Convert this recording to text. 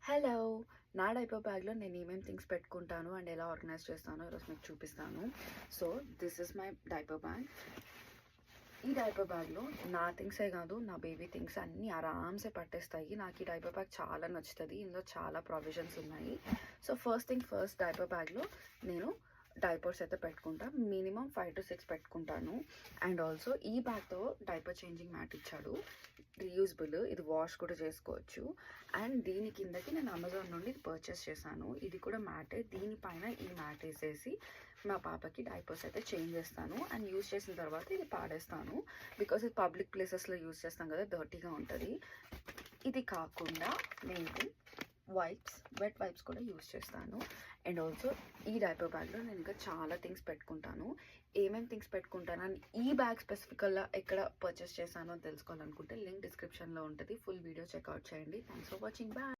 Hello! నా diaper బ్యాగ్‌లో నేను ఏమేమి థింగ్స్ పెట్టుకుంటాను అండ్ ఎలా ఆర్గనైజ్ చేస్తానో ఈరోజు మీకు చూపిస్తాను. So, this is my diaper bag. ఈ డైపర్ బ్యాగ్‌లో నా థింగ్సే కాదు, నా బేబీ థింగ్స్ అన్నీ ఆరామ్సే పట్టేస్తాయి. నాకు ఈ డైపర్ బ్యాగ్ చాలా నచ్చుతది. ఇందులో చాలా ప్రొవిజన్స్ ఉన్నాయి. So, first thing first diaper బ్యాగ్‌లో నేను డైపర్స్ అయితే పెట్టుకుంటా. మినిమమ్ 5-6 పెట్టుకుంటాను. అండ్ ఆల్సో ఈ బ్యాగ్‌తో డైపర్ చేంజింగ్ మ్యాట్ ఇచ్చాడు. రీయూజబుల్. ఇది వాష్ కూడా చేసుకోవచ్చు. అండ్ దీని కిందకి నేను అమెజాన్ నుండి ఇది పర్చేస్ చేశాను. ఇది కూడా మ్యాటే. దీనిపైన ఈ మ్యాట్ వేసేసి మా పాపకి డైపర్స్ అయితే చేంజ్ చేస్తాను. అండ్ యూజ్ చేసిన తర్వాత ఇది పాడేస్తాను. బికాజ్ ఇది పబ్లిక్ ప్లేసెస్లో యూజ్ చేస్తాం కదా, డర్టీగా ఉంటుంది. ఇది కాకుండా నేను వెట్ వైప్స్ కూడా యూజ్ చేస్తాను. అండ్ ఆల్సో ఈ డైపర్ బ్యాగ్లో నేను ఇంకా చాలా థింగ్స్ పెట్టుకుంటాను. ఏమేమి థింగ్స్ పెట్టుకుంటాను అని ఈ బ్యాగ్ స్పెసిఫికల్గా ఎక్కడ పర్చేస్ చేశానో తెలుసుకోవాలనుకుంటే లింక్ డిస్క్రిప్షన్లో ఉంటుంది. ఫుల్ వీడియో చెక్అవుట్ చేయండి. Thanks for watching. బాయ్.